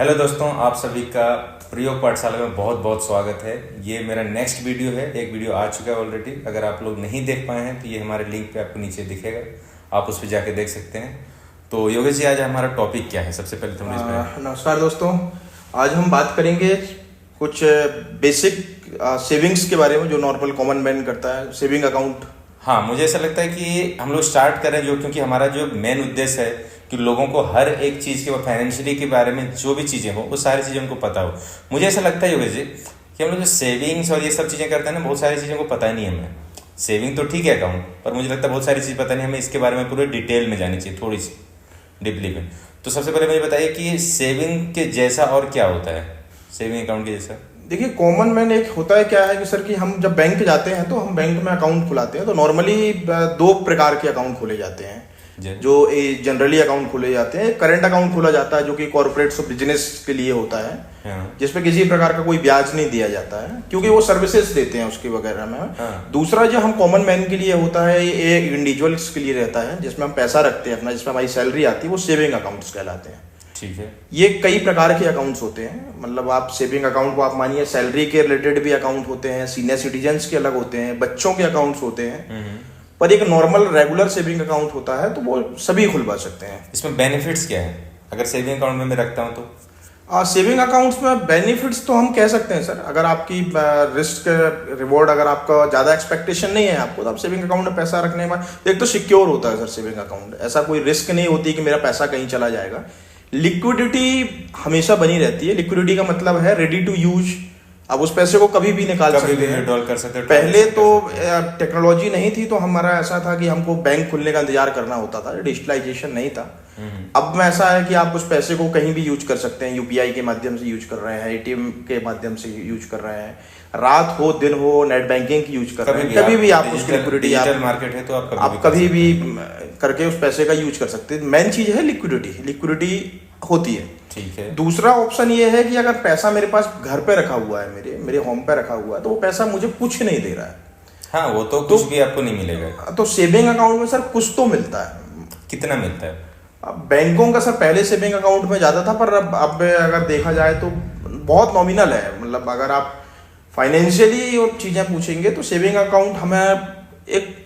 Hello दोस्तों, आप सभी का प्रयोग पाठशाला में बहुत बहुत स्वागत है। ये मेरा नेक्स्ट वीडियो है। एक वीडियो आ चुका है ऑलरेडी। अगर आप लोग नहीं देख पाए हैं तो ये हमारे लिंक पे आपको नीचे दिखेगा, आप उस पर जाके देख सकते हैं। तो योगेश जी, आज हमारा टॉपिक क्या है? सबसे पहले तुम नमस्कार दोस्तों, आज हम बात करेंगे कुछ बेसिक सेविंग्स के बारे में जो नॉर्मल कॉमन मैन करता है, सेविंग अकाउंट। हाँ, मुझे ऐसा लगता है कि हम लोग स्टार्ट करें क्योंकि हमारा जो मेन उद्देश्य है कि लोगों को हर एक चीज़ के फाइनेंशियली के बारे में जो भी चीज़ें हो वो सारी चीज़ें उनको पता हो। मुझे ऐसा लगता है योगेश जी कि हम लोग जो सेविंग्स और ये सब चीज़ें करते हैं ना, बहुत सारी चीज़ों को पता ही नहीं है हमें। सेविंग तो ठीक है अकाउंट, पर मुझे लगता है बहुत सारी चीज़ पता नहीं हमें, इसके बारे में पूरे डिटेल में जानी चाहिए, थोड़ी सी डीपली में। तो सबसे पहले मुझे बताइए कि सेविंग के जैसा और क्या होता है सेविंग अकाउंट के जैसा? देखिए, कॉमन मैन एक होता है क्या है कि सर कि हम जब बैंक जाते हैं तो हम बैंक में अकाउंट खुलाते हैं। तो नॉर्मली दो प्रकार के अकाउंट खोले जाते हैं। जो जनरली अकाउंट खोले जाते हैं, करंट अकाउंट खोला जाता है जो कि कॉर्पोरेट्स और बिजनेस के लिए होता है, जिसपे किसी प्रकार का कोई ब्याज नहीं दिया जाता है क्योंकि वो सर्विसेज देते हैं उसके वगैरह में। दूसरा जो हम कॉमन मैन के लिए होता है, ये इंडिविजुअल्स के लिए रहता है, जिसमें हम पैसा रखते हैं अपना, जिसमें हमारी सैलरी आती है, वो सेविंग अकाउंट्स कहलाते हैं। ठीक है। ये कई प्रकार के अकाउंट्स होते हैं। मतलब आप सेविंग अकाउंट को आप मानिए सैलरी के रिलेटेड भी अकाउंट होते हैं, सीनियर सिटीजन्स के अलग होते हैं, बच्चों के अकाउंट्स होते हैं। पर एक नॉर्मल रेगुलर सेविंग अकाउंट होता है तो वो सभी खुलवा सकते हैं। इसमें बेनिफिट्स क्या है अगर सेविंग अकाउंट में मैं रखता हूँ तो? सेविंग अकाउंट्स में बेनिफिट्स तो हम कह सकते हैं सर, अगर आपकी रिस्क रिवॉर्ड, अगर आपका ज़्यादा एक्सपेक्टेशन नहीं है आपको, तो आप सेविंग अकाउंट में पैसा रखने में एक तो सिक्योर होता है सर सेविंग अकाउंट। ऐसा कोई रिस्क नहीं होती कि मेरा पैसा कहीं चला जाएगा। लिक्विडिटी हमेशा बनी रहती है। लिक्विडिटी का मतलब है रेडी टू यूज। अब उस पैसे को कभी भी निकाल सकते हैं, विड्रॉल कर सकते हैं। पहले तो टेक्नोलॉजी नहीं थी तो हमारा ऐसा था कि हमको बैंक खुलने का इंतजार करना होता था, डिजिटलाइजेशन नहीं था। अब में ऐसा है कि आप उस पैसे को कहीं भी यूज कर सकते हैं। यूपीआई के माध्यम से यूज कर रहे हैं, एटीएम के माध्यम से यूज कर रहे हैं, रात हो दिन हो नेट बैंकिंग की यूज कर रहे हैं, कभी भी आप उसकी लिक्विडिटी, मार्केट है तो आप कभी भी करके उस पैसे का यूज कर सकते हैं। मेन चीज है लिक्विडिटी होती है। ठीक है। दूसरा ऑप्शन ये है कि अगर पैसा मेरे पास घर पे रखा हुआ है, मेरे होम पे रखा हुआ है, तो वो पैसा मुझे कुछ नहीं दे रहा है। हाँ, वो तो कुछ भी आपको नहीं मिलेगा। तो सेविंग अकाउंट में सर कुछ तो मिलता है। कितना मिलता है? अब बैंकों का सर पहले सेविंग अकाउंट में ज्यादा था, पर अब अगर देखा जाए तो बहुत नॉमिनल है। मतलब अगर आप फाइनेंशियली और चीजें पूछेंगे तो सेविंग अकाउंट हमें एक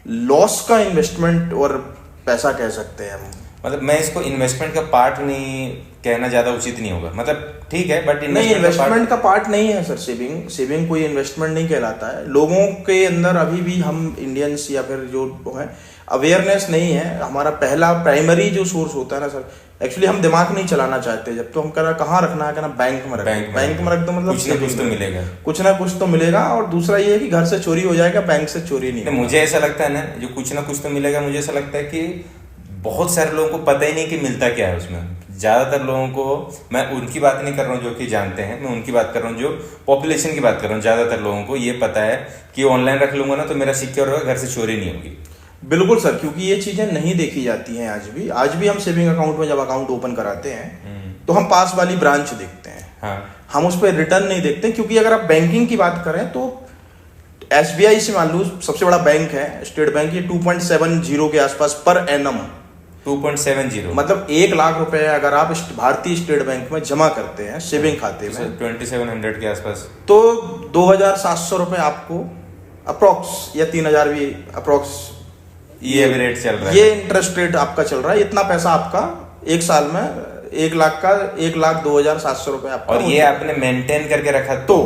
लॉस का इन्वेस्टमेंट और पैसा कह सकते हैं हम। मतलब मैं इसको इन्वेस्टमेंट का पार्ट नहीं कहना ज्यादा उचित नहीं होगा। मतलब ठीक है, बट इन्वेस्टमेंट का पार्ट नहीं है सर। सेविंग कोई इन्वेस्टमेंट नहीं कहलाता है। लोगों के अंदर अभी भी हम इंडियंस या फिर जो है अवेयरनेस नहीं है। हमारा पहला प्राइमरी जो सोर्स होता है ना सर, एक्चुअली हम दिमाग नहीं चलाना चाहते। जब तो हम कह रहे कहाँ रखना है, कहना बैंक में रख दो, मतलब कुछ ना कुछ तो मिलेगा। और दूसरा ये है कि घर से चोरी हो जाएगा, बैंक से चोरी नहीं। मुझे ऐसा लगता है ना, जो कुछ ना कुछ तो मिलेगा, मुझे ऐसा लगता है कि बहुत सारे लोगों को पता ही नहीं कि मिलता क्या है उसमें। ज्यादातर लोगों को, मैं उनकी बात नहीं कर रहा हूँ जो कि जानते हैं, मैं उनकी बात कर रहा हूँ जो पॉपुलेशन की बात कर रहा हूँ। ज्यादातर लोगों को ये पता है कि ऑनलाइन रख लूंगा ना तो मेरा सिक्योर होगा, घर से चोरी नहीं होगी। बिल्कुल सर, क्योंकि ये चीजें नहीं देखी जाती हैं आज भी हम सेविंग अकाउंट में जब अकाउंट ओपन कराते हैं तो हम पास वाली ब्रांच देखते हैं। हाँ। हम उस पर रिटर्न नहीं देखते, क्योंकि अगर आप बैंकिंग की बात करें तो एसबीआई से मान लो सबसे बड़ा बैंक है स्टेट बैंक, ये 2.70 के आसपास पर एनम। 2.70 मतलब 1 लाख रुपए अगर आप भारतीय स्टेट बैंक में जमा करते हैं सेविंग खाते में 2700 के आसपास, तो 2700 रुपए आपको अप्रोक्स, या 3000 भी अप्रोक्स ये रेट चल रहा है। ये इंटरेस्ट रेट आपका चल रहा है। इतना पैसा आपका एक साल में 1,02,700 रुपए आपका। और ये आपने मेंटेन करके रखा तो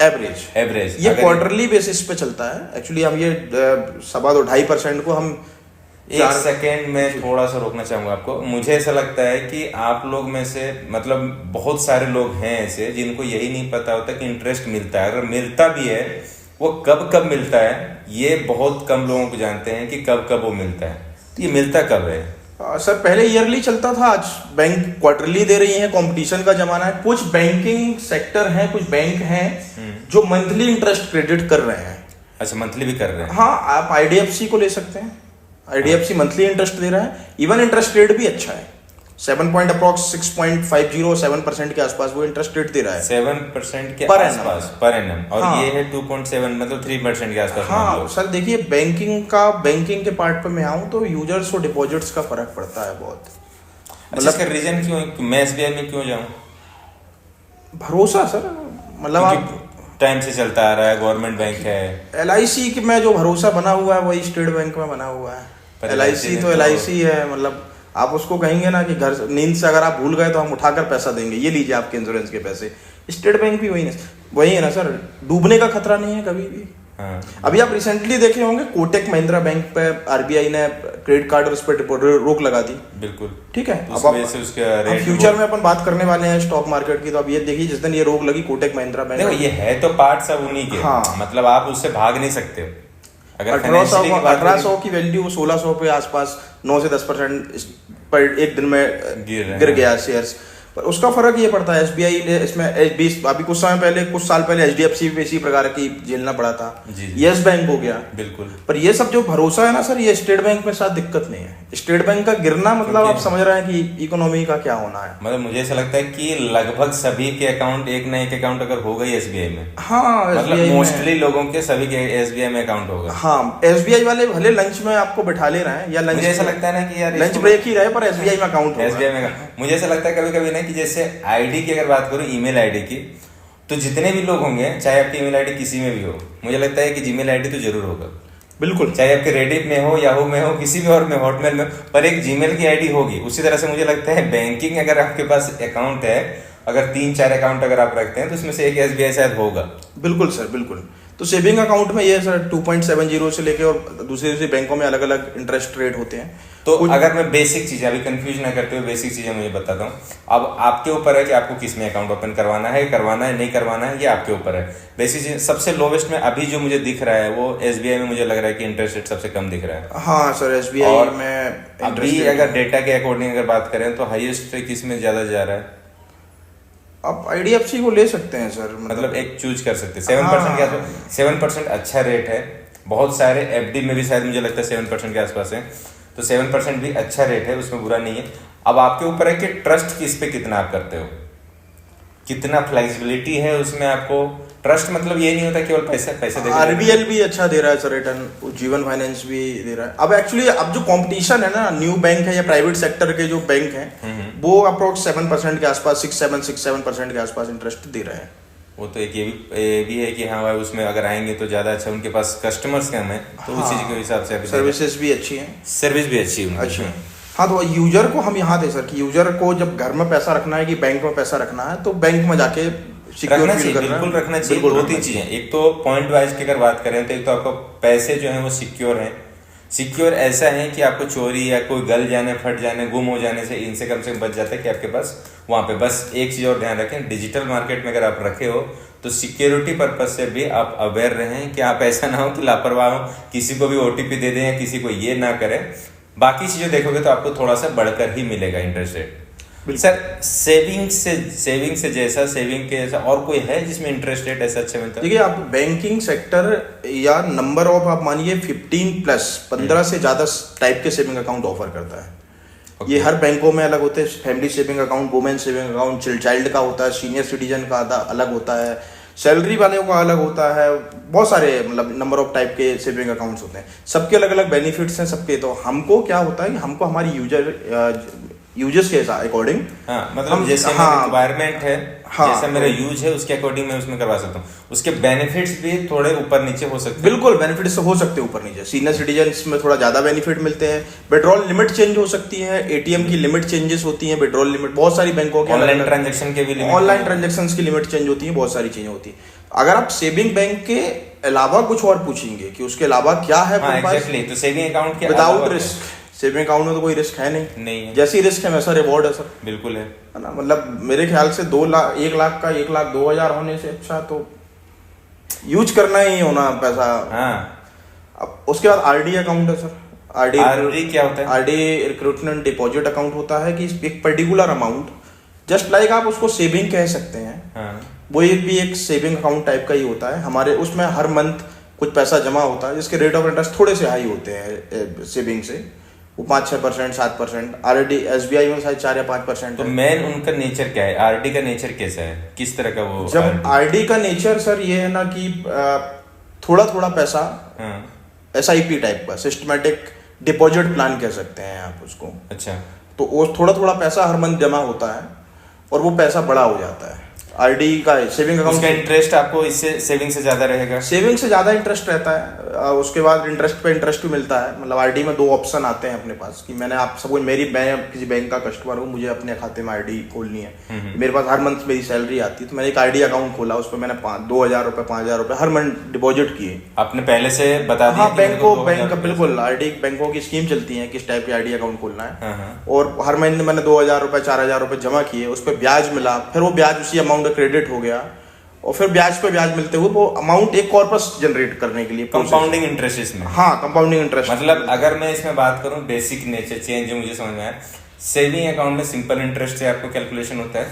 एवरेज ये क्वार्टरली बेसिस पे चलता है। एक्चुअली हम ये 2.5% को हम 1 सेकेंड में थोड़ा सा रोकना चाहूंगा आपको। मुझे ऐसा लगता है कि आप लोग में से मतलब बहुत सारे लोग हैं ऐसे जिनको यही नहीं पता होता कि इंटरेस्ट मिलता है। अगर मिलता भी है वो कब मिलता है, ये बहुत कम लोगों को जानते हैं कि कब वो मिलता है। तो ये मिलता कब है? सर पहले ईयरली चलता था, आज बैंक क्वार्टरली दे रही है। कंपटीशन का जमाना है। कुछ बैंकिंग सेक्टर हैं, कुछ बैंक हैं जो मंथली इंटरेस्ट क्रेडिट कर रहे हैं। अच्छा, मंथली भी कर रहे हैं? हाँ, आप आईडीएफसी को ले सकते हैं। आईडीएफसी मंथली इंटरेस्ट दे रहा है। इवन इंटरेस्ट रेट भी अच्छा है, 7% के आसपास वो इंटरेस्ट रेट दे रहा है। 7% के आसपास पर एनम। और हाँ, ये है 2.7 मतलब 3% के आसपास। हाँ सर, देखिए बैंकिंग के पार्ट पे मैं आऊँ तो यूजर्स और डिपॉजिट्स का फर्क पड़ता है बहुत। मतलब इसका रीजन क्यों मैं एसबीआई में क्यों जाऊँ? भरोसा सर, मतलब आप टाइम से चलता आ रहा है, गवर्नमेंट बैंक है। LIC में जो भरोसा बना हुआ है वही स्टेट बैंक में बना हुआ है। LIC तो LIC है, मतलब आप उसको कहेंगे ना कि घर नींद से अगर आप भूल गए तो हम उठाकर पैसा देंगे, ये लीजिए आपके इंश्योरेंस के पैसे। स्टेट बैंक भी वही है ना सर, डूबने का खतरा नहीं है कभी भी। हाँ। अभी आप रिसेंटली देखे होंगे कोटक महिंद्रा बैंक पे RBI ने क्रेडिट कार्ड और उस पर रोक लगा दी। बिल्कुल ठीक है। उस वजह से उसका रेट फ्यूचर में अपन बात करने वाले हैं स्टॉक मार्केट की, तो अब ये देखिए जिस दिन ये रोक लगी कोटक महिंद्रा बैंक, देखो ये है तो पार्ट सब उन्हीं के। हाँ। मतलब आप उससे भाग नहीं सकते। अगर 1800 की वैल्यू 1600 पे आसपास 9 से 10% पर एक दिन में गिर गया शेयर्स। पर उसका फर्क ये पड़ता है SBI ने इसमें अभी कुछ साल पहले HDFC पे इसी प्रकार की झेलना पड़ा था। यस बैंक हो गया। बिल्कुल। पर ये सब जो भरोसा है ना सर, ये स्टेट बैंक में साथ दिक्कत नहीं है। स्टेट बैंक का गिरना मतलब आप समझ रहे हैं कि इकोनॉमी का क्या होना है। मतलब मुझे ऐसा लगता है कि लगभग सभी के अकाउंट, एक ना एक अकाउंट अगर होगा ही SBI में। हाँ, मतलब मोस्टली लोगों के सभी के SBI में अकाउंट होगा। हाँ, SBI वाले भले लंच में आपको बैठा ले रहे हैं या लंच, मुझे ऐसा लगता है ना कि यार लंच ब्रेक ही रहे पर SBI में अकाउंट होगा। SBI में मुझे ऐसा लगता है कभी कभी ना कि जैसे ID की अगर बात करूं, ईमेल ID की, तो जितने भी लोग होंगे, चाहे आपकी ईमेल ID किसी में भी हो, मुझे लगता है कि Gmail ID तो जरूर होगा। बिल्कुल। चाहे आपके रेडिट में हो, याहू में हो, किसी भी और में, हॉटमेल में, पर एक जीमेल की ID होगी। उसी तरह से मुझे लगता है बैंकिंग, अगर आपके पास अकाउंट है, अगर 3-4 अकाउंट अगर आप रखते हैं तो उसमें से एक SBI शायद होगा। बिल्कुल सर, बिल्कुल। तो सेविंग अकाउंट में ये सर 2.70 से लेके और दूसरे बैंकों में अलग अलग इंटरेस्ट रेट होते हैं। तो अगर मैं बेसिक चीजें, अभी कंफ्यूज ना करते हुए बेसिक चीजें मुझे बताता हूँ। अब आपके ऊपर है कि आपको किस में अकाउंट ओपन करवाना है नहीं करवाना है, ये आपके ऊपर है। बेसिक चीज सबसे लोवेस्ट में अभी जो मुझे दिख रहा है वो SBI में मुझे लग रहा है कि इंटरेस्ट रेट सबसे कम दिख रहा है। हाँ सर, SBI में अभी अगर डेटा के अकॉर्डिंग अगर बात करें तो हाईएस्ट किस में ज्यादा जा रहा है? आप IDFC को ले सकते हैं सर, मतलब एक चूज कर सकते हैं। 7% के आसपास, 7% अच्छा रेट है। बहुत सारे FD में भी शायद मुझे लगता है 7% के आसपास है, तो 7% भी अच्छा रेट है, उसमें बुरा नहीं है। अब आपके ऊपर है कि ट्रस्ट किस पे कितना आप करते हो, कितना फ्लेक्सिबिलिटी है उसमें आपको। ट्रस्ट मतलब ये नहीं होता केवल पैसे देकर। RBL भी अच्छा दे रहा है सर रिटर्न, जीवन फाइनेंस भी दे रहा है। अब एक्चुअली अब जो कंपटीशन है ना, न्यू बैंक है या प्राइवेट सेक्टर के जो बैंक हैं, वो अप्रोक्स 7% के आसपास 6-7% के आसपास इंटरेस्ट दे रहे हैं। वो तो एक ये भी है कि हाँ भाई उसमें अगर आएंगे तो ज्यादा अच्छा, उनके पास कस्टमर्स कम है तो उस चीज के हिसाब से सर्विसेज भी अच्छी है। सर्विस भी अच्छी है। अच्छा। हाँ, तो यूजर को हम यहाँ दे सर कि यूजर को जब घर में पैसा रखना है कि बैंक में पैसा रखना है, तो बैंक में जाके रखना चाहिए, बिल्कुल रखना चाहिए। दो तीन चीजें, एक तो पॉइंट वाइज की अगर बात करें तो एक तो आपको पैसे जो है वो सिक्योर हैं। सिक्योर ऐसा है कि आपको चोरी या कोई गल जाने, फट जाने, गुम हो जाने से इनसे कम से कम बच जाता है कि आपके पास वहां पे। बस एक चीज और ध्यान रखें, डिजिटल मार्केट में अगर आप रखे हो तो सिक्योरिटी पर्पज से भी आप अवेयर रहें कि आप ऐसा ना हो कि लापरवाह हो, किसी को भी OTP दे दें या किसी को ये ना करें। बाकी चीजें देखोगे तो आपको थोड़ा सा बढ़कर ही मिलेगा इंटरेस्ट रेट। सर सेविंग से जैसा, सेविंग के जैसा और कोई है जिसमें इंटरेस्ट रेट ऐसा अच्छा मिलता है? देखिए, आप बैंकिंग सेक्टर या नंबर ऑफ आप मानिए 15 से ज्यादा टाइप के सेविंग अकाउंट ऑफर करता है। ये हर बैंकों में अलग होते हैं। Family saving account, women saving account, child का होता है, सीनियर सिटीजन का अलग होता है, सैलरी वाले का अलग होता है। बहुत सारे मतलब नंबर ऑफ टाइप के सेविंग अकाउंट्स होते हैं, सबके अलग अलग बेनिफिट्स हैं सबके। तो हमको क्या होता है कि हमको हमारी यूजर्स के अकॉर्डिंग, मतलब जैसे रिक्वायरमेंट है, जैसा मेरा यूज है उसके अकॉर्डिंग मैं उसमें करवा सकता हूँ। उसके बेनिफिट्स भी थोड़े ऊपर नीचे हो सकते हैं। बिल्कुल, बेनिफिट्स हो सकते हैं ऊपर नीचे। सीनियर सिटीजन्स में थोड़ा ज्यादा बेनिफिट मिलते हैं। विड्रॉल लिमिट चेंज हो सकती है, ATM की लिमिट चेंजेस होती है, विड्रॉल लिमिट बहुत सारी बैंकों के, ऑनलाइन ट्रांजेक्शन के भी, ऑनलाइन ट्रांजेक्शन की लिमिट चेंज होती है, बहुत सारी चीजें होती है। अगर आप सेविंग बैंक के अलावा कुछ और पूछेंगे कि उसके अलावा क्या है, तो सेविंग अकाउंट के विदाउट रिस्क, सेविंग अकाउंट में तो कोई रिस्क है नहीं है। जैसी रिस्क है वैसा रिवॉर्ड है सर। बिल्कुल है ना। मतलब मेरे ख्याल से 1 लाख का 1,02,000 होने से अच्छा तो यूज करना ही होना पैसा। अब उसके बाद RD अकाउंट है सर। RD क्या होता है? RD रिक्रूटमेंट डिपॉजिट अकाउंट होता है कि एक पर्टिकुलर अमाउंट, जस्ट लाइक आप उसको सेविंग कह सकते हैं, वो भी एक सेविंग अकाउंट टाइप का ही होता है। हमारे उसमें हर मंथ कुछ पैसा जमा होता है जिसके रेट ऑफ इंटरेस्ट थोड़े से हाई होते हैं सेविंग से, वो 5-6%, 7%। RD SBI में शायद 4 या 5%। तो मेन उनका नेचर क्या है? RD का नेचर कैसा है, किस तरह का वो? जब RD का नेचर सर ये है ना कि थोड़ा थोड़ा पैसा, SIP टाइप का, सिस्टमेटिक डिपॉजिट प्लान कह सकते हैं आप उसको। अच्छा। तो वो थोड़ा थोड़ा पैसा हर मंथ जमा होता है और वो पैसा बड़ा हो जाता है। आरडी का सेविंग उसका अकाउंट, इंटरेस्ट आपको इससे सेविंग से ज्यादा रहेगा? सेविंग से ज्यादा इंटरेस्ट रहता है। उसके बाद इंटरेस्ट पे इंटरेस्ट भी मिलता है। मतलब आरडी में 2 ऑप्शन आते हैं अपने पास कि मैंने आप सब मैं किसी बैंक का कस्टमर हूँ, मुझे अपने खाते में आरडी खोलनी है, मेरे पास हर मंथ मेरी सैलरी आती है, तो मैंने एक आरडी अकाउंट खोला, उस पर मैंने 2,000 रुपए 5,000 रुपए हर मंथ डिपॉजिट किए। आपने पहले से बता दिया? हाँ, बैंक का बिल्कुल आरडी बैंकों की स्कीम चलती है किस टाइप की आरडी अकाउंट खोलना है, और हर महीने मैंने 2,000 रुपए 4,000 रुपए जमा किए, उस पर ब्याज मिला, फिर वो ब्याज उसी अमाउंट का क्रेडिट हो गया, और फिर ब्याज पे ब्याज मिलते हुए वो अमाउंट एक कॉर्पस जनरेट करने के लिए कंपाउंडिंग इंटरेस्ट इसमें। हाँ, कंपाउंडिंग इंटरेस्ट। मतलब अगर मैं इसमें बात करूं बेसिक नेचर चेंज जो मुझे समझ में आया, सेविंग अकाउंट में सिंपल इंटरेस्ट से आपको कैलकुलेशन होता है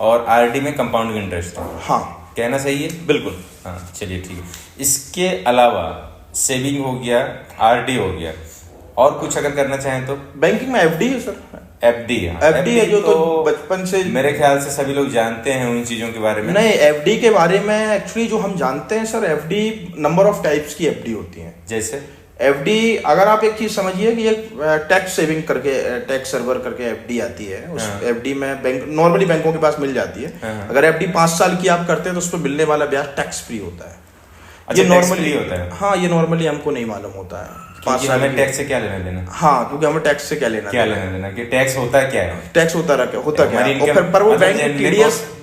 और आरडी में कंपाउंडिंग इंटरेस्ट है। हाँ, कहना सही है? बिल्कुल। हाँ, चलिए ठीक है। इसके अलावा सेविंग हो गया, आरडी हो गया, और कुछ अगर करना चाहें तो? बैंकिंग में एफडी है सर। एफडी है जो तो बचपन से मेरे ख्याल से सभी लोग जानते हैं उन चीजों के बारे में। नहीं, एफडी के बारे में एक्चुअली जो हम जानते हैं sir, FD number of types की एफडी होती है। जैसे एफडी, अगर आप एक चीज समझिए कि एक टैक्स सेविंग करके, टैक्स सर्वर करके एफडी आती है, उस एफडी में बैंक नॉर्मली बैंकों के पास मिल जाती है। अगर एफडी 5 साल की आप करते हैं तो उस पर मिलने वाला ब्याज टैक्स फ्री होता है। अच्छा, ये नॉर्मली होता है? हाँ, ये नॉर्मली हमको नहीं मालूम होता है। 5 साल में टैक्स से क्या लेना देना? हाँ, क्योंकि हमें टैक्स से क्या लेना देना कि टैक्स होता क्या है, टैक्स होता क्या है, पर वो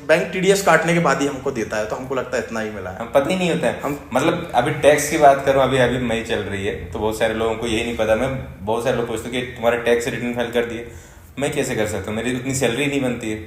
बैंक टीडीएस काटने के बाद ही हमको देता है, तो हमको लगता है इतना ही मिला है, पता ही नहीं होता है। हम मतलब अभी टैक्स की बात करूं, अभी मई चल रही है, तो बहुत सारे लोगों को यही नहीं पता। मैं बहुत सारे लोग पूछते कि तुम्हारा टैक्स रिटर्न फाइल कर दिए, मैं कैसे कर सकता हूँ, मेरी उतनी सैलरी नहीं बनती है।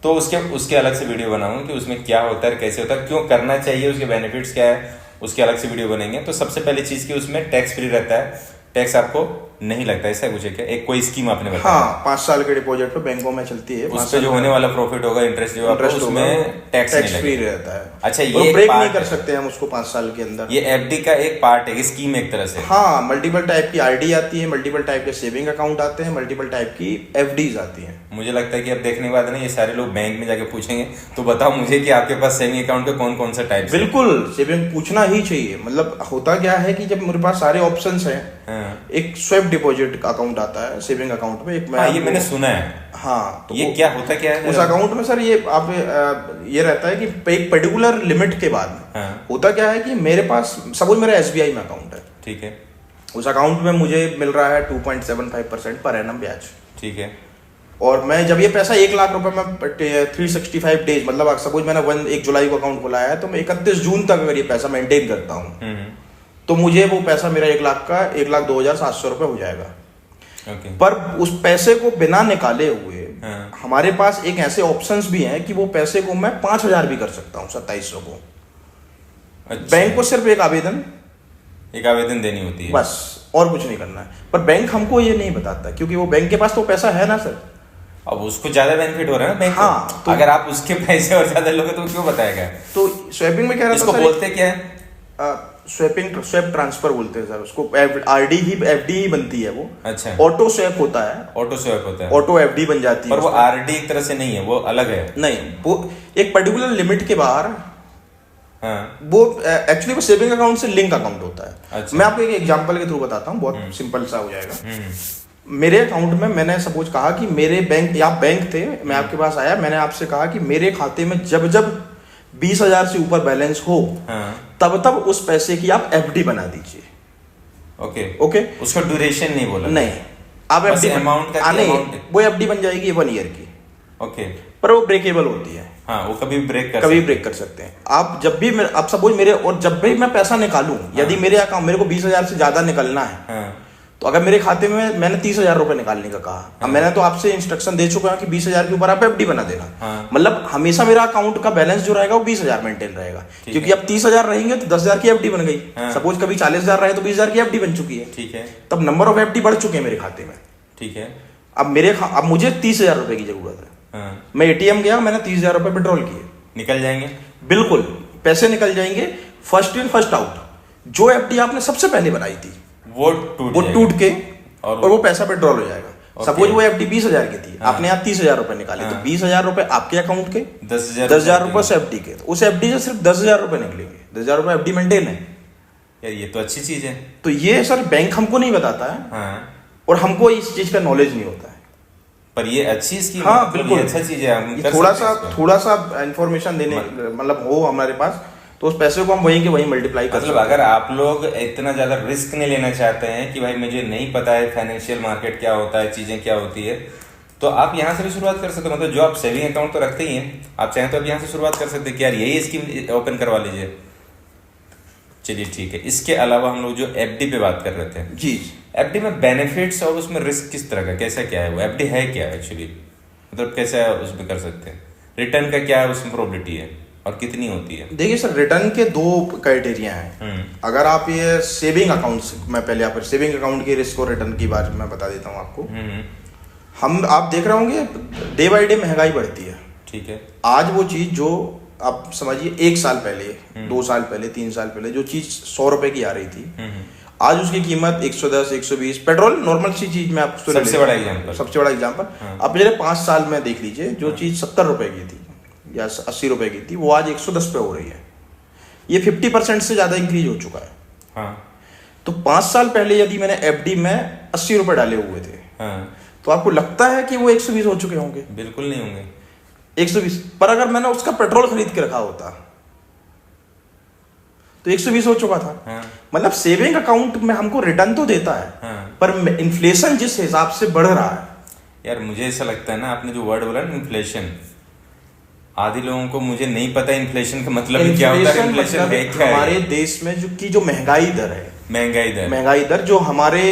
तो उसके अलग से वीडियो बनाऊंगा कि उसमें क्या होता है, कैसे होता है, क्यों करना चाहिए, उसके बेनिफिट्स क्या है, उसके अलग से वीडियो बनेंगे। तो सबसे पहली चीज की उसमें टैक्स फ्री रहता है, टैक्स आपको नहीं लगता, ऐसा कुछ है क्या? एक कोई स्कीम आपने बताया? हाँ, 5 साल के डिपॉजिट पे बैंकों में चलती है, उस पे जो होने वाला प्रॉफिट होगा, इंटरेस्ट जो आपको, उसमें टैक्स फ्री रहता है। अच्छा, ये ब्रेक नहीं कर सकते हम उसको 5 साल के अंदर। ये एफडी का एक पार्ट है, स्कीम एक तरह से। हाँ, मल्टीपल टाइप की आरडी आती है, मल्टीपल टाइप के सेविंग अकाउंट आते हैं, मल्टीपल टाइप की एफडीज आती हैं। मुझे लगता है कि अब देखने के बाद ना ये सारे लोग बैंक में जाके पूछेंगे, तो बताओ मुझे कि आपके पास सेविंग अकाउंट का कौन कौन सा टाइप? बिल्कुल, सेविंग पूछना ही चाहिए। मतलब होता क्या है कि जब मेरे पास सारे ऑप्शंस हैं, एक स्वेप डिपॉजिट अकाउंट आता है सेविंग अकाउंट में, एक ये मैंने सुना है। हाँ, तो ये क्या होता क्या है उस अकाउंट में सर? ये आप ये रहता है कि एक पर्टिकुलर लिमिट के बाद होता क्या है कि मेरे पास सपोज मेरा एसबीआई में अकाउंट है, ठीक है, उस अकाउंट में मुझे मिल रहा है 2.75% पर एनम ब्याज, ठीक है, और मैं जब ये पैसा 1 लाख रुपए में 365 डेज, मतलब सपोज मैंने 1 जुलाई को अकाउंट खोला है, तो मैं 31 जून तक अगर ये पैसा मेंटेन करता हूँ, तो मुझे वो पैसा मेरा 1 लाख का 1,02,700 रुपए हो जाएगा। पर उस पैसे को बिना निकाले हुए हमारे पास एक ऐसे ऑप्शंस भी हैं कि वो पैसे को मैं 5,000 भी कर सकता हूँ, 2700 को। अच्छा। बैंक को सिर्फ एक आवेदन देनी होती है, बस, और कुछ नहीं करना है। पर बैंक हमको ये नहीं बताता, क्योंकि वो बैंक के पास तो पैसा है ना सर। अब उसको ज्यादा बेनिफिट हो रहा है ना बैंक। हाँ, तो अगर आप उसके पैसे और ज्यादा लोगे तो क्यों बताएगा? तो स्वेपिंग में क्या रहता है, इसको बोलते क्या है? स्वेप ट्रांसफर बोलते हैं सर उसको। आरडी ही एफडी ही बनती है वो। अच्छा, ऑटो स्वेप होता है, ऑटो एफडी बन जाती है। पर वो आरडी एक तरह से नहीं है, वो अलग है। नहीं, वो एक पर्टिकुलर लिमिट के बाहर, हाँ, वो एक्चुअली वो सेविंग अकाउंट से लिंक अकाउंट होता है। अच्छा। मैं आपको एक एग्जांपल के थ्रू बताता हूँ, बहुत सिंपल सा हो जाएगा। मेरे अकाउंट में मैंने सपोज कहा कि मेरे बैंक, या बैंक थे, मैं आपके पास आया, मैंने आपसे कहा कि मेरे खाते में जब जब 20,000 से ऊपर बैलेंस हो, तब तब उस पैसे की आप एफडी बना दीजिए। ओके, उसका ड्यूरेशन नहीं बोला? नहीं, आप एफडी अमाउंट का वो एफडी बन जाएगी 1 ईयर की। ओके, पर वो ब्रेकेबल होती है। हाँ, वो कभी ब्रेक कर सकते हैं। आप जब भी आप सपोज मेरे, और जब भी मैं पैसा निकालूं, यदि मेरे अकाउंट, मेरे को 20,000 से ज्यादा निकलना है, तो अगर मेरे खाते में मैंने 30,000 रुपए निकालने का कहा, अब मैंने तो आपसे इंस्ट्रक्शन दे चुका हूं कि 20,000 के ऊपर आप एफडी बना देना। मतलब हमेशा मेरा अकाउंट का बैलेंस जो रहेगा वो 20,000 मेंटेन रहेगा, क्योंकि अब 30,000 रहेंगे तो 10,000 की एफडी बन गई। सपोज कभी 40,000 रहे तो 20,000 की एफडी बन चुकी है। ठीक है, तब नंबर ऑफ एफडी बढ़ चुके हैं मेरे खाते में। ठीक है, अब मुझे 30,000 रुपए की जरूरत है। मैं एटीएम गया, मैंने 30,000 रुपए विड्रॉल किए, निकल जाएंगे, बिल्कुल पैसे निकल जाएंगे। First in first out. जो एफडी आपने सबसे पहले बनाई थी वो टूट के और वो पैसा विड्रॉल हो जाएगा। सपोज वो एफडी 20,000 की थी, आपने यहाँ 30,000 रुपए निकाले, तो 20,000 रुपए आपके अकाउंट के, 10,000 रुपए उस एफडी के, तो उस एफडी से सिर्फ 10,000 रुपए निकलेंगे। 10,000 रुपए एफडी मेंटेन है यार, ये तो अच्छी चीज है। तो ये सर बैंक हमको नहीं बताता है, और हमको इस चीज का नॉलेज नहीं होता है। पर ये अच्छी स्कीम हाँ है, बिल्कुल, ये अच्छा चीज है, हम कर थोड़ा सकते हैं इसको। थोड़ा सा इंफॉर्मेशन देने मतलब हो हमारे पास, तो उस पैसे को हम वहीं के वहीं मल्टीप्लाई कर मतलब अगर आप लोग इतना ज्यादा रिस्क नहीं लेना चाहते हैं कि भाई मुझे नहीं पता है फाइनेंशियल मार्केट क्या होता है, चीजें क्या होती है, तो आप यहाँ से भी शुरुआत कर सकते हो। मतलब जो आप सेविंग अकाउंट तो रखते ही हैं, आप चाहें तो आप यहाँ से शुरुआत कर सकते हैं कि यार यही स्कीम ओपन करवा लीजिए। चलिए ठीक है, इसके अलावा हम लोग जो एफडी पे बात कर रहे थे जी, एफडी में बेनिफिट्स और उसमें रिस्क किस तरह का, कैसा क्या है वो, एफडी है क्या एक्चुअली, मतलब कैसे उसमें कर सकते हैं, रिटर्न का क्या उसमें प्रोबेबिलिटी है और कितनी होती है? देखिए सर, रिटर्न के दो क्राइटेरिया हैं। अगर आप ये सेविंग अकाउंट, मैं पहले आप सेविंग अकाउंट की रिस्क और रिटर्न की बात मैं बता देता हूँ आपको। हम आप देख रहे होंगे डे बाय डे महंगाई बढ़ती है, ठीक है। आज वो चीज जो आप समझिए 1 साल पहले, 2 साल पहले, 3 साल पहले जो चीज 100 रुपए की आ रही थी, आज उसकी कीमत 110, 120। पेट्रोल नॉर्मल सी चीज में आपको सबसे बड़ा एग्जांपल आप पिछले 5 साल में देख लीजिए, जो चीज 70 रुपए की थी या 80 रुपए की थी, वो आज 110 पे हो रही है। ये 50% से ज्यादा इंक्रीज हो चुका है। हाँ। तो 5 साल पहले यदि मैंने एफडी में 80 रुपए डाले हुए थे, हाँ, तो आपको लगता है कि वो 120 हो चुके होंगे? बिल्कुल नहीं होंगे 120। पर अगर मैंने उसका पेट्रोल खरीद के रखा होता तो 120 हो चुका था। हाँ। मतलब सेविंग अकाउंट में हमको रिटर्न तो देता है, हाँ, पर इन्फ्लेशन जिस हिसाब से बढ़ रहा है, यार मुझे ऐसा लगता है ना, आपने जो वर्ड बोला ना इन्फ्लेशन, आधे लोगों को मुझे नहीं पता इन्फ्लेशन का मतलब क्या होता है। इन्फ्लेशन है क्या? हमारे देश में जो महंगाई दर है, महंगाई दर जो हमारे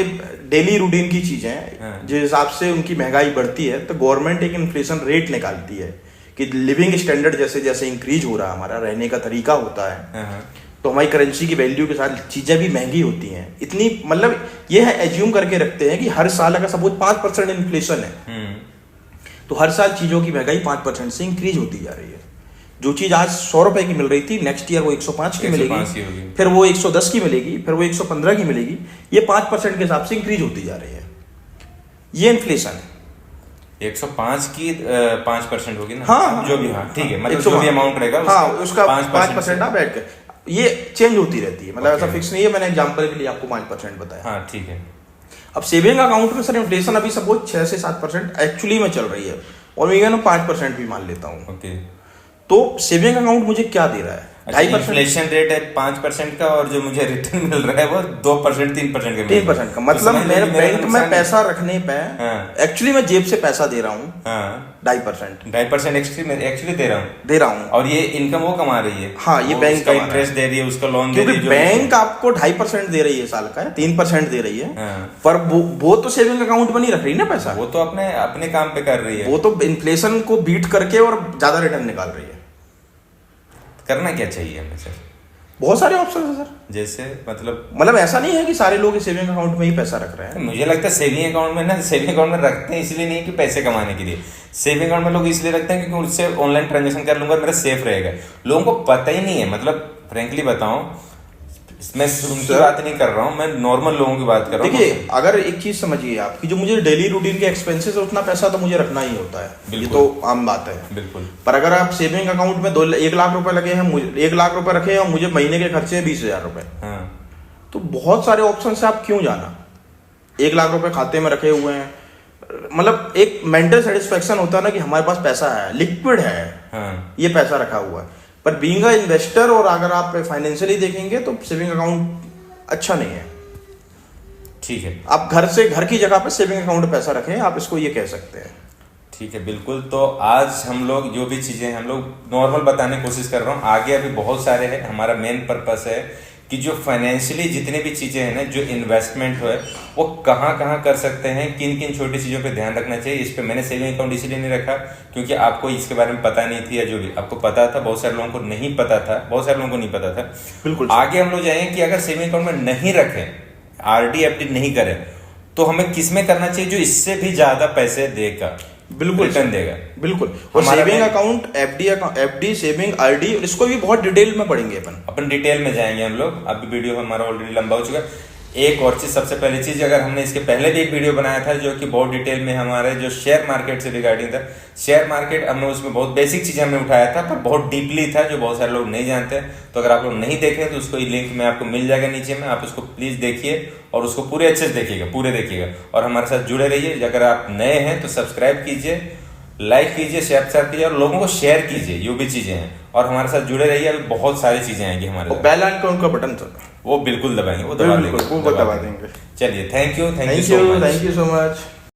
डेली रूटीन की चीजें हैं, हाँ, जिस हिसाब से उनकी महंगाई बढ़ती है, तो गवर्नमेंट एक इन्फ्लेशन रेट निकालती है कि लिविंग स्टैंडर्ड जैसे जैसे इंक्रीज हो रहा है, हमारा रहने का तरीका होता है, हाँ, तो हमारी करेंसी की वैल्यू के साथ चीजें भी महंगी होती हैं इतनी। मतलब ये है, एज्यूम करके रखते हैं कि हर साल अगर सपोज 5% इन्फ्लेशन है, तो हर साल चीजों की महंगाई 5% से इंक्रीज होती जा रही है। जो चीज आज 100 रुपए की मिल रही थी, नेक्स्ट ईयर वो 105 की मिलेगी, फिर वो 110 की मिलेगी, फिर वो 115 की मिलेगी। ये 5% के हिसाब से इंक्रीज होती जा रही है। ये इन्फ्लेशन है। 105 की 5% होगी ना? हाँ, जो भी, हाँ ठीक है, मतलब जो भी अमाउंट रहेगा हाँ, उसका 5% आप ऐड कर, ये चेंज होती रहती है, मतलब ऐसा फिक्स नहीं है। मैंने एग्जांपल के लिए आपको 5% बताया। हाँ ठीक है। अब सेविंग अकाउंट में सर इन्फ्लेशन अभी सपोज 6 से 7% एक्चुअली में चल रही है, और मैं 5% भी मान लेता हूँ। ओके। तो सेविंग अकाउंट मुझे क्या दे रहा है? इन्फ्लेशन रेट है 5% का, और जो मुझे रिटर्न मिल रहा है वो 2%, 3% का। 3% का मतलब मेरे बैंक में पैसा रखने पे एक्चुअली मैं जेब से पैसा दे रहा हूँ 2.5% एक्चुअली दे रहा हूँ, और ये इनकम वो कमा रही है। हाँ, ये बैंक का इंटरेस्ट दे रही है, उसका लोन दे रही है। बैंक आपको 2.5% दे रही है साल का, 3% दे रही है, पर वो तो सेविंग अकाउंट में नहीं रख रही ना पैसा, वो तो अपने काम पे कर रही है। वो तो इन्फ्लेशन को बीट करके और ज्यादा रिटर्न निकाल रही है। करना क्या चाहिए हमें सर? बहुत सारे ऑप्शन है सर। जैसे मतलब ऐसा नहीं है कि सारे लोग सेविंग अकाउंट में ही पैसा रख रहे हैं। मुझे लगता है सेविंग अकाउंट में रखते हैं इसलिए नहीं कि पैसे कमाने के लिए। सेविंग अकाउंट में लोग इसलिए रखते हैं क्योंकि उससे ऑनलाइन ट्रांजेक्शन कर लूंगा, मेरा सेफ रहेगा। लोगों को पता ही नहीं है, मतलब फ्रेंकली बताऊं, मैं उनकी बात नहीं कर रहा हूँ, मैं नॉर्मल लोगों की बात कर रहा हूँ। देखिए, अगर एक चीज समझिए आपकी, जो मुझे डेली रूटीन के एक्सपेंसेस है उतना पैसा तो मुझे रखना ही होता है, ये तो आम बात है। बिल्कुल। पर अगर आप सेविंग अकाउंट में 1 लाख रुपए लगे हैं, मुझे 1 लाख रुपए रखे हैं और मुझे महीने के खर्चे हैं 20,000 रुपए, तो बहुत सारे ऑप्शन से आप क्यों जाना? 1 लाख रुपए खाते में रखे हुए हैं, मतलब एक मेंटल सेटिस्फेक्शन होता है ना कि हमारे पास पैसा है, लिक्विड है, ये पैसा रखा हुआ है। पर बीइंग अ इन्वेस्टर, और अगर आप फाइनेंशियली देखेंगे तो सेविंग अकाउंट अच्छा नहीं है। ठीक है, आप घर की जगह पे सेविंग अकाउंट पैसा रखें, आप इसको ये कह सकते हैं। ठीक है, बिल्कुल। तो आज हम लोग जो भी चीजें हम लोग नॉर्मल बताने की कोशिश कर रहा हूँ, आगे अभी बहुत सारे हैं। हमारा मेन पर्पस है कि जो फाइनेंशियली जितने भी चीजें हैं ना, जो इन्वेस्टमेंट है वो कहाँ कहाँ कर सकते हैं, किन किन छोटी चीजों पे ध्यान रखना चाहिए। इस पे मैंने सेविंग अकाउंट इसलिए नहीं रखा क्योंकि आपको इसके बारे में पता नहीं थी, या जो भी आपको पता था, बहुत सारे लोगों को नहीं पता था, बिल्कुल। आगे हम लोग जाएंगे कि अगर सेविंग अकाउंट में नहीं रखें, RD FD नहीं करें, तो हमें किस में करना चाहिए जो इससे भी ज्यादा पैसे देगा, बिल्कुल रिटर्न देगा। बिल्कुल। और saving account, FD, saving, RD, इसको भी बहुत डिटेल में पढ़ेंगे अपन डिटेल में जाएंगे हम लोग। अभी वीडियो हमारा ऑलरेडी लंबा हो चुका है। एक और चीज, सबसे पहली चीज, अगर हमने इसके पहले भी एक वीडियो बनाया था जो कि बहुत डिटेल में हमारे जो शेयर मार्केट से रिगार्डिंग था, शेयर मार्केट हमने उसमें बहुत बेसिक चीजें हमने उठाया था, पर बहुत डीपली था, जो बहुत सारे लोग नहीं जानते। तो अगर आप लोग नहीं देखें तो उसको लिंक में आपको मिल जाएगा नीचे में, आप उसको प्लीज देखिए और उसको पूरे अच्छे से देखिएगा, पूरे देखिएगा और हमारे साथ जुड़े रहिए। अगर आप नए हैं तो सब्सक्राइब कीजिए, लाइक कीजिए, शेयर कीजिए और लोगों को शेयर कीजिए जो भी चीजें हैं, और हमारे साथ जुड़े रहिए। अभी बहुत सारी चीजें आएंगी हमारे साथ। बेल आइकन का बटन सर वो बिल्कुल दबाएंगे, वो दबा देंगे। वो दबा देंगे। चलिए, thank you thank you so much.